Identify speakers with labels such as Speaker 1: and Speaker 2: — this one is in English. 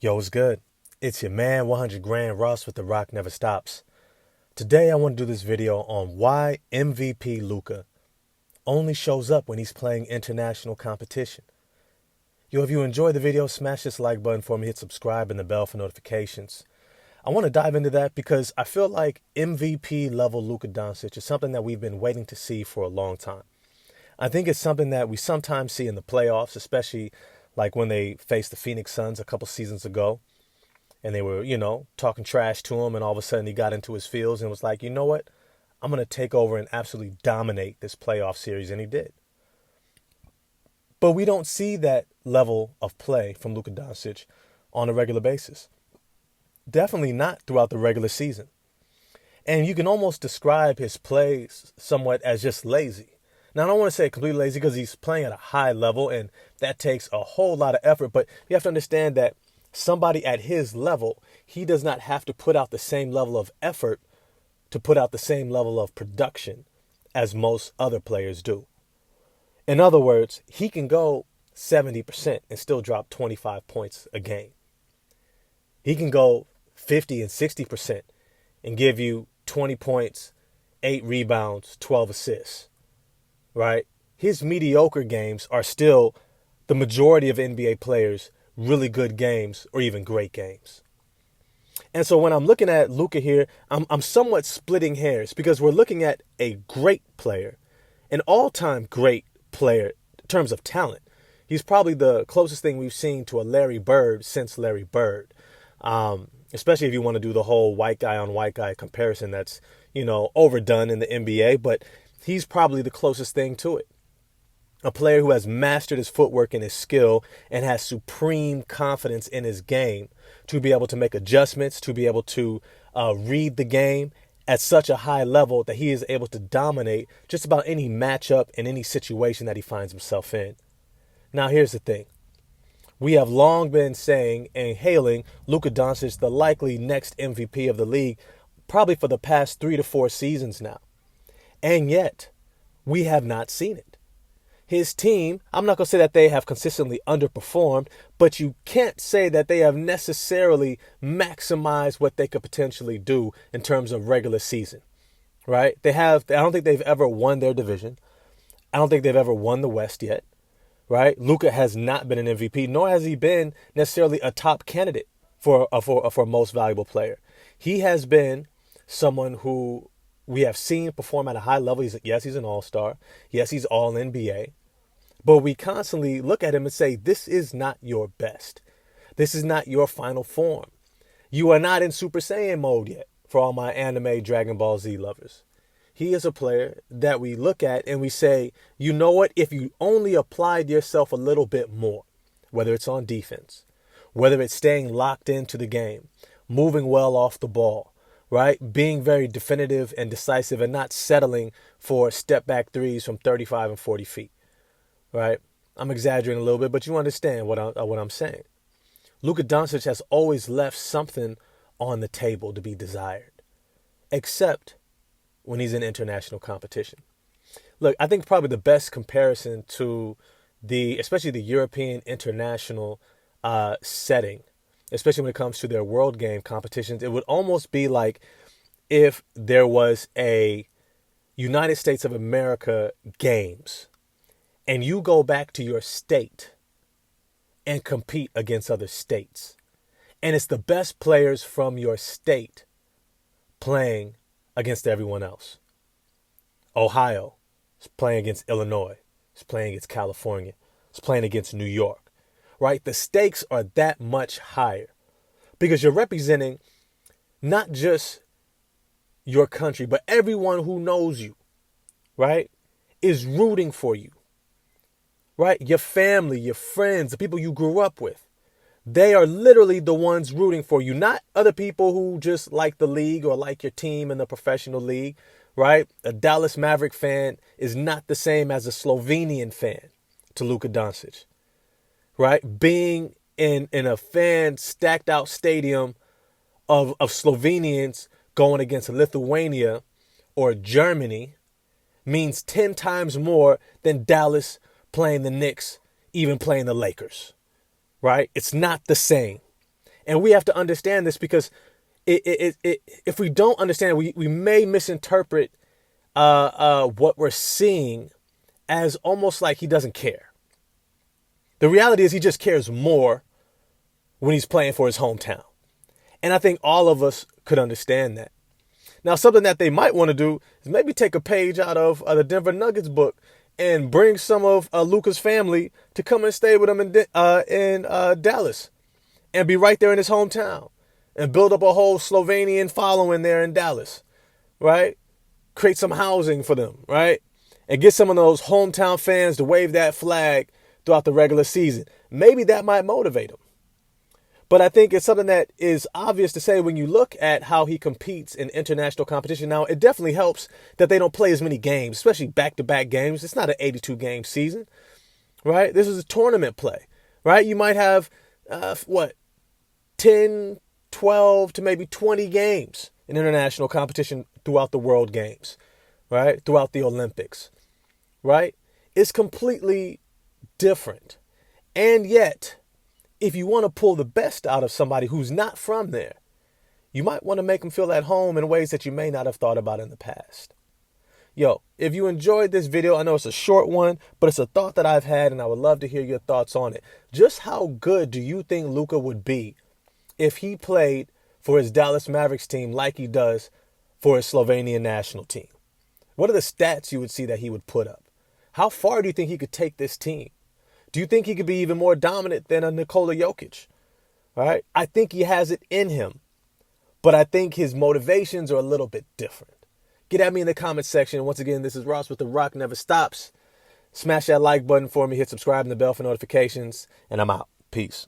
Speaker 1: Yo, what's good? It's your man, 100 Grand Russ with The Rock Never Stops. Today, I want to do this video on why MVP Luka only shows up when he's playing international competition. Yo, if you enjoyed the video, smash this like button for me, hit subscribe and the bell for notifications. I want to dive into that because I feel like MVP level Luka Doncic is something that we've been waiting to see for a long time. I think it's something that we sometimes see in the playoffs, especially like when they faced the Phoenix Suns a couple seasons ago. And they were, talking trash to him. And all of a sudden he got into his feels and was like, you know what? I'm going to take over and absolutely dominate this playoff series. And he did. But we don't see that level of play from Luka Doncic on a regular basis. Definitely not throughout the regular season. And you can almost describe his play somewhat as just lazy. Now, I don't want to say completely lazy because he's playing at a high level and that takes a whole lot of effort. But you have to understand that somebody at his level, he does not have to put out the same level of effort to put out the same level of production as most other players do. In other words, he can go 70% and still drop 25 points a game. He can go 50 and 60% and give you 20 points, 8 rebounds, 12 assists, right? His mediocre games are still the majority of NBA players' really good games or even great games. And so when I'm looking at Luka here, I'm somewhat splitting hairs because we're looking at a great player, an all-time great player in terms of talent. He's probably the closest thing we've seen to a Larry Bird since Larry Bird, especially if you want to do the whole white guy on white guy comparison that's, overdone in the NBA, but he's probably the closest thing to it. A player who has mastered his footwork and his skill and has supreme confidence in his game to be able to make adjustments, to be able to read the game at such a high level that he is able to dominate just about any matchup and any situation that he finds himself in. Now, here's the thing. We have long been saying and hailing Luka Doncic the likely next MVP of the league, probably for the past 3 to 4 seasons now. And yet, we have not seen it. His team, I'm not going to say that they have consistently underperformed, but you can't say that they have necessarily maximized what they could potentially do in terms of regular season, right? I don't think they've ever won their division. I don't think they've ever won the West yet, right? Luka has not been an MVP, nor has he been necessarily a top candidate for most valuable player. He has been someone who we have seen perform at a high level. Yes, he's an all-star. Yes, he's all NBA. But we constantly look at him and say, this is not your best. This is not your final form. You are not in Super Saiyan mode yet, for all my anime Dragon Ball Z lovers. He is a player that we look at and we say, you know what? If you only applied yourself a little bit more, whether it's on defense, whether it's staying locked into the game, moving well off the ball, right? Being very definitive and decisive and not settling for step back threes from 35 and 40 feet, right? I'm exaggerating a little bit, but you understand what I'm saying. Luka Doncic has always left something on the table to be desired, except when he's in international competition. Look, I think probably the best comparison to especially the European international setting, especially when it comes to their world game competitions, it would almost be like if there was a United States of America games and you go back to your state and compete against other states. And it's the best players from your state playing against everyone else. Ohio is playing against Illinois. It's playing against California. It's playing against New York. Right? The stakes are that much higher because you're representing not just your country, but everyone who knows you, right, is rooting for you, right? Your family, your friends, the people you grew up with, they are literally the ones rooting for you, not other people who just like the league or like your team in the professional league, right? A Dallas Maverick fan is not the same as a Slovenian fan to Luka Doncic. Right? Being in a fan stacked out stadium of Slovenians going against Lithuania or Germany means 10 times more than Dallas playing the Knicks, even playing the Lakers. Right? It's not the same. And we have to understand this because if we don't understand it, we may misinterpret what we're seeing as almost like he doesn't care. The reality is he just cares more when he's playing for his hometown. And I think all of us could understand that. Now, something that they might want to do is maybe take a page out of the Denver Nuggets book and bring some of Luka's family to come and stay with him in Dallas and be right there in his hometown and build up a whole Slovenian following there in Dallas, right? Create some housing for them, right? And get some of those hometown fans to wave that flag throughout the regular season. Maybe that might motivate him. But I think it's something that is obvious to say when you look at how he competes in international competition. Now, it definitely helps that they don't play as many games, especially back-to-back games. It's not an 82-game season, right? This is a tournament play, right? You might have, 10, 12 to maybe 20 games in international competition throughout the World Games, right? Throughout the Olympics, right? It's completely different. And yet, if you want to pull the best out of somebody who's not from there, you might want to make them feel at home in ways that you may not have thought about in the past. Yo, if you enjoyed this video, I know it's a short one, but it's a thought that I've had and I would love to hear your thoughts on it. Just how good do you think Luka would be if he played for his Dallas Mavericks team like he does for his Slovenian national team? What are the stats you would see that he would put up? How far do you think he could take this team? Do you think he could be even more dominant than a Nikola Jokic? All right. I think he has it in him, but I think his motivations are a little bit different. Get at me in the comments section. Once again, this is Ross with The Rock Never Stops. Smash that like button for me. Hit subscribe and the bell for notifications. And I'm out. Peace.